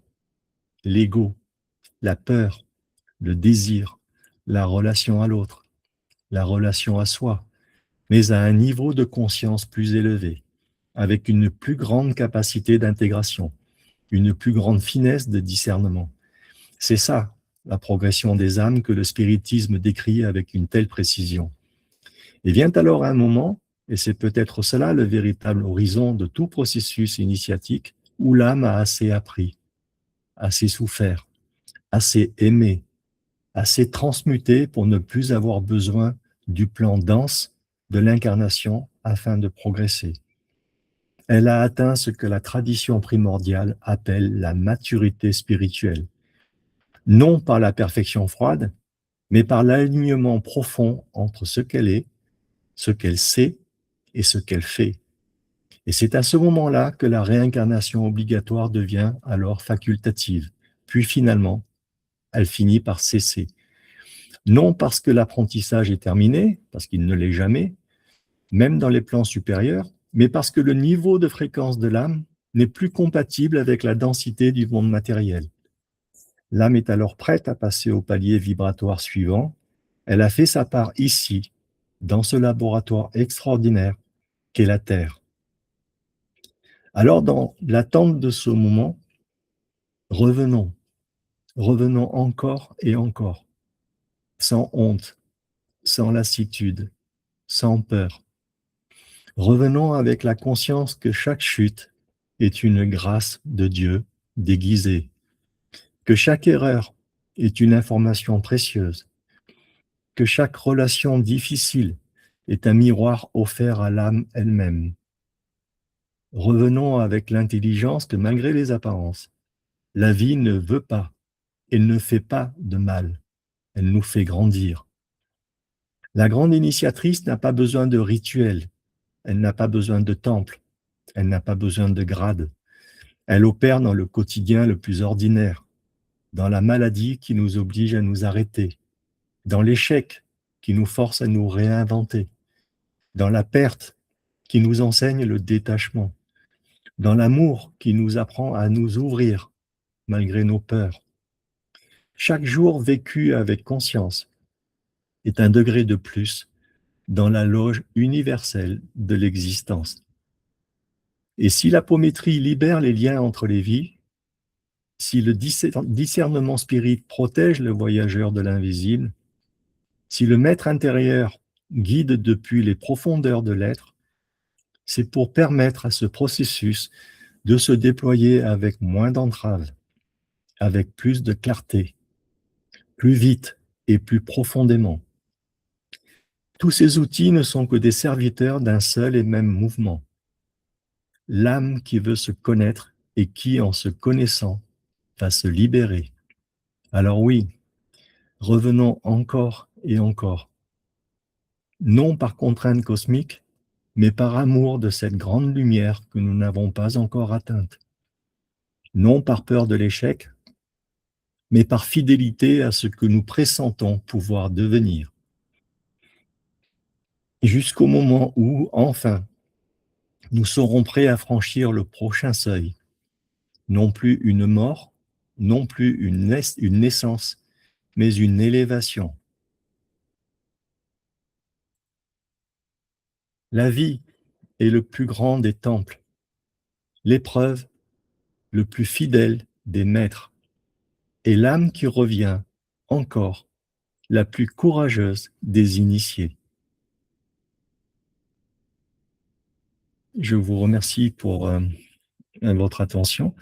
L'ego, la peur, le désir, la relation à l'autre, la relation à soi, mais à un niveau de conscience plus élevé, avec une plus grande capacité d'intégration, une plus grande finesse de discernement. C'est ça, la progression des âmes que le spiritisme décrit avec une telle précision. Et vient alors un moment, et c'est peut-être cela le véritable horizon de tout processus initiatique, où l'âme a assez appris, assez souffert, assez aimé, assez transmuté pour ne plus avoir besoin du plan dense de l'incarnation afin de progresser. Elle a atteint ce que la tradition primordiale appelle la maturité spirituelle, non par la perfection froide, mais par l'alignement profond entre ce qu'elle est, ce qu'elle sait et ce qu'elle fait. Et c'est à ce moment-là que la réincarnation obligatoire devient alors facultative, puis finalement, elle finit par cesser. Non parce que l'apprentissage est terminé, parce qu'il ne l'est jamais, même dans les plans supérieurs, mais parce que le niveau de fréquence de l'âme n'est plus compatible avec la densité du monde matériel. L'âme est alors prête à passer au palier vibratoire suivant. Elle a fait sa part ici, dans ce laboratoire extraordinaire qu'est la Terre. Alors, dans l'attente de ce moment, revenons, revenons encore et encore, sans honte, sans lassitude, sans peur. Revenons avec la conscience que chaque chute est une grâce de Dieu déguisée, que chaque erreur est une information précieuse, que chaque relation difficile est un miroir offert à l'âme elle-même. Revenons avec l'intelligence que malgré les apparences, la vie ne veut pas et ne fait pas de mal, elle nous fait grandir. La grande initiatrice n'a pas besoin de rituels, elle n'a pas besoin de temple, elle n'a pas besoin de grade. Elle opère dans le quotidien le plus ordinaire, dans la maladie qui nous oblige à nous arrêter, dans l'échec qui nous force à nous réinventer, dans la perte qui nous enseigne le détachement, dans l'amour qui nous apprend à nous ouvrir malgré nos peurs. Chaque jour vécu avec conscience est un degré de plus dans la loge universelle de l'existence. Et si l'apométrie libère les liens entre les vies, si le discernement spirit protège le voyageur de l'invisible, si le maître intérieur guide depuis les profondeurs de l'être, c'est pour permettre à ce processus de se déployer avec moins d'entraves, avec plus de clarté, plus vite et plus profondément. Tous ces outils ne sont que des serviteurs d'un seul et même mouvement. L'âme qui veut se connaître et qui, en se connaissant, va se libérer. Alors oui, revenons encore et encore. non par contrainte cosmique, mais par amour de cette grande lumière que nous n'avons pas encore atteinte. Non par peur de l'échec, mais par fidélité à ce que nous pressentons pouvoir devenir. Jusqu'au moment où, enfin, nous serons prêts à franchir le prochain seuil. Non plus une mort, non plus une naissance, mais une élévation. La vie est le plus grand des temples, l'épreuve le plus fidèle des maîtres, et l'âme qui revient encore la plus courageuse des initiés. Je vous remercie pour votre attention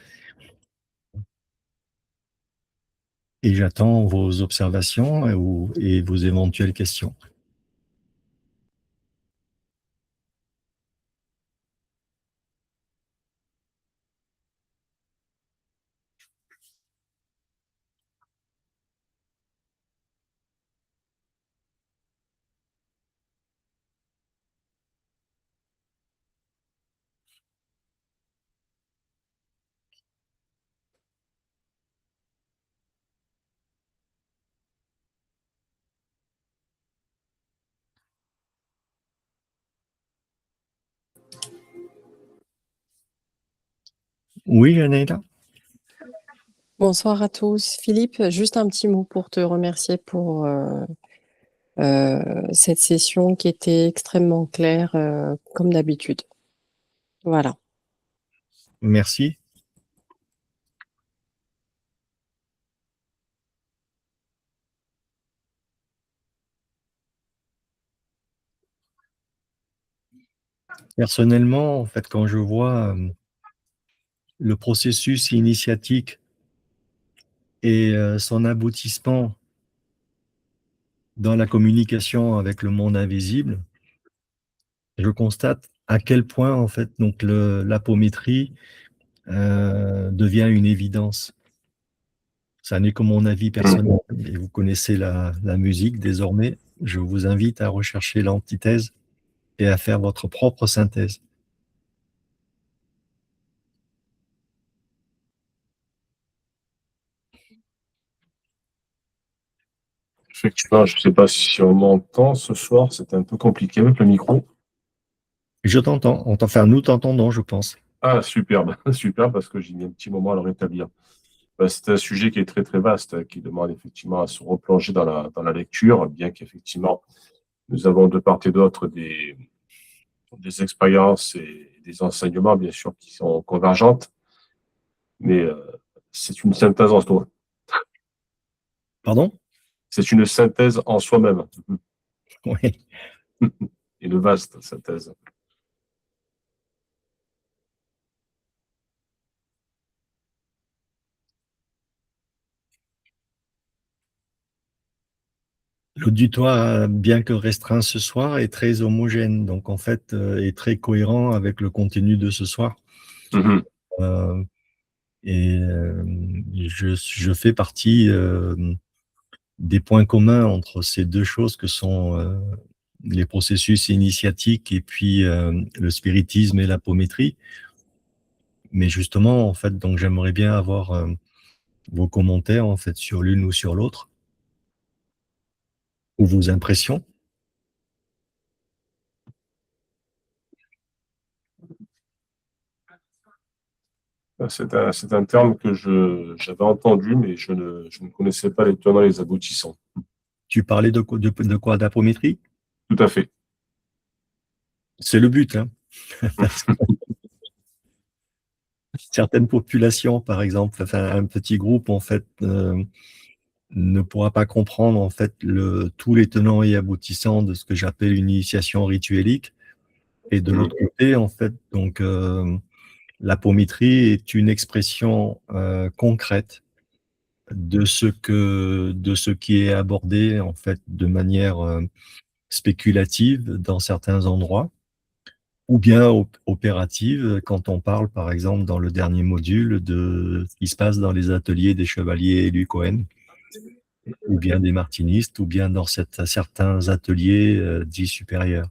et j'attends vos observations et vos éventuelles questions. Oui, Janeila? Bonsoir à tous. Philippe, juste un petit mot pour te remercier pour cette session qui était extrêmement claire, comme d'habitude. Voilà. Merci. Personnellement, en fait, quand je vois le processus initiatique et son aboutissement dans la communication avec le monde invisible, je constate à quel point, en fait, donc l'apométrie devient une évidence. Ça n'est que mon avis personnel, et vous connaissez la musique désormais. Je vous invite à rechercher l'antithèse et à faire votre propre synthèse. Effectivement, je ne sais pas si on m'entend ce soir, c'était un peu compliqué avec le micro. Je t'entends, enfin nous t'entendons, je pense. Ah, superbe, super, parce que j'ai mis un petit moment à le rétablir. C'est un sujet qui est très très vaste, qui demande effectivement à se replonger dans la lecture, bien qu'effectivement nous avons de part et d'autre des expériences et des enseignements, bien sûr, qui sont convergentes, mais c'est une synthèse en soi. Pardon? C'est une synthèse en soi-même. Oui. Une vaste synthèse. L'auditoire, bien que restreint ce soir, est très homogène, donc en fait, est très cohérent avec le contenu de ce soir. Mm-hmm. Je fais partie des points communs entre ces deux choses que sont les processus initiatiques et puis le spiritisme et l'apométrie. Mais justement, en fait, donc j'aimerais bien avoir vos commentaires en fait sur l'une ou sur l'autre, ou vos impressions. C'est un terme que j'avais entendu, mais je ne connaissais pas les tenants et les aboutissants. Tu parlais de quoi? D'apométrie? Tout à fait. C'est le but, hein. Certaines populations, par exemple, enfin, un petit groupe, en fait, ne pourra pas comprendre, en fait, tous les tenants et aboutissants de ce que j'appelle une initiation rituelique. Et de l'autre côté, en fait, donc, l'apométrie est une expression concrète de ce qui est abordé, en fait, de manière spéculative dans certains endroits, ou bien opérative quand on parle, par exemple, dans le dernier module de ce qui se passe dans les ateliers des chevaliers élus Cohen. ou bien des martinistes, ou bien dans certains ateliers dits supérieurs.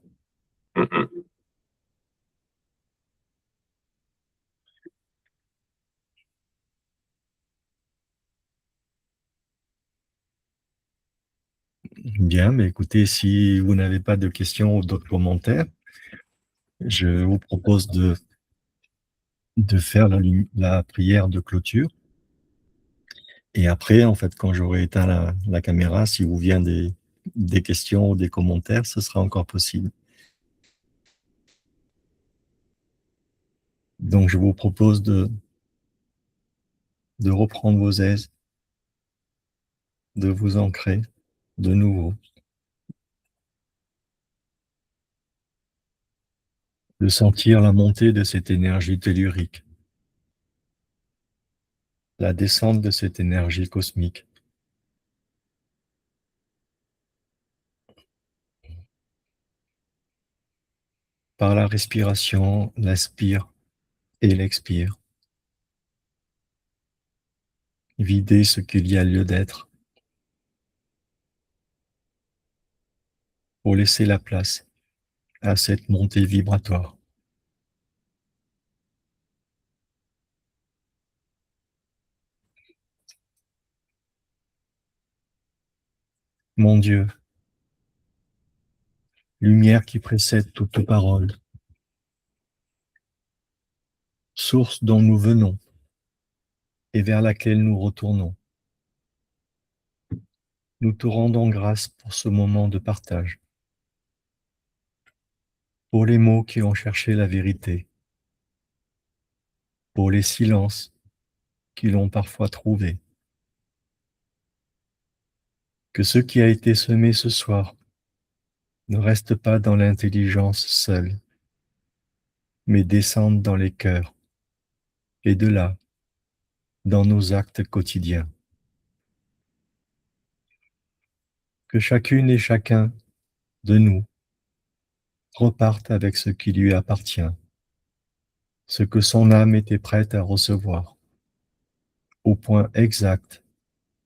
Bien, mais écoutez, si vous n'avez pas de questions ou d'autres commentaires, je vous propose de faire la prière de clôture. Et après, en fait, quand j'aurai éteint la caméra, si vous vient des questions ou des commentaires, ce sera encore possible. Donc, je vous propose de reprendre vos aises, de vous ancrer de nouveau, de sentir la montée de cette énergie tellurique, la descente de cette énergie cosmique. Par la respiration, l'inspire et l'expire. Vider ce qu'il y a lieu d'être pour laisser la place à cette montée vibratoire. Mon Dieu, lumière qui précède toute parole, source dont nous venons et vers laquelle nous retournons, nous te rendons grâce pour ce moment de partage, pour les mots qui ont cherché la vérité, pour les silences qui l'ont parfois trouvé. Que ce qui a été semé ce soir ne reste pas dans l'intelligence seule, mais descende dans les cœurs, et de là, dans nos actes quotidiens. Que chacune et chacun de nous reparte avec ce qui lui appartient, ce que son âme était prête à recevoir, au point exact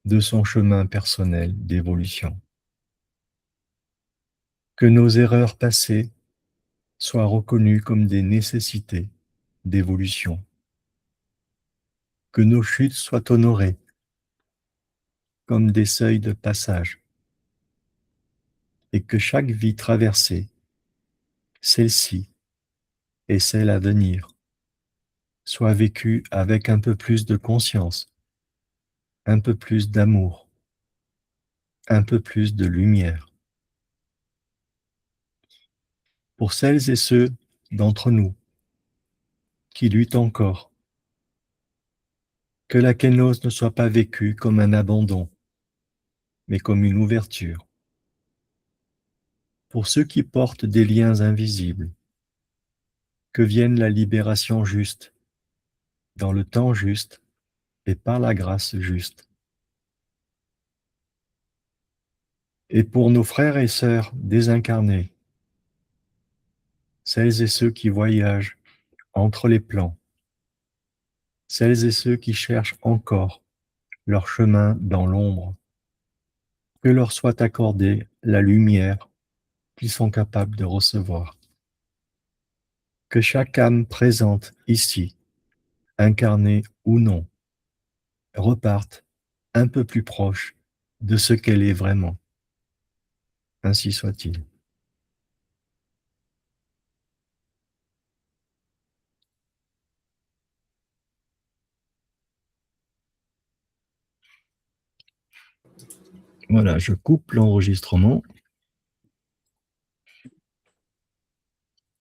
de son chemin personnel d'évolution. Que nos erreurs passées soient reconnues comme des nécessités d'évolution. Que nos chutes soient honorées comme des seuils de passage. Et que chaque vie traversée, celle-ci et celle à venir, soit vécue avec un peu plus de conscience, un peu plus d'amour, un peu plus de lumière. Pour celles et ceux d'entre nous qui luttent encore, que la kénose ne soit pas vécue comme un abandon, mais comme une ouverture. Pour ceux qui portent des liens invisibles, que vienne la libération juste, dans le temps juste et par la grâce juste. Et pour nos frères et sœurs désincarnés, celles et ceux qui voyagent entre les plans, celles et ceux qui cherchent encore leur chemin dans l'ombre, que leur soit accordée la lumière qu'ils sont capables de recevoir. Que chaque âme présente ici, incarnée ou non, reparte un peu plus proche de ce qu'elle est vraiment. Ainsi soit-il. Voilà, je coupe l'enregistrement.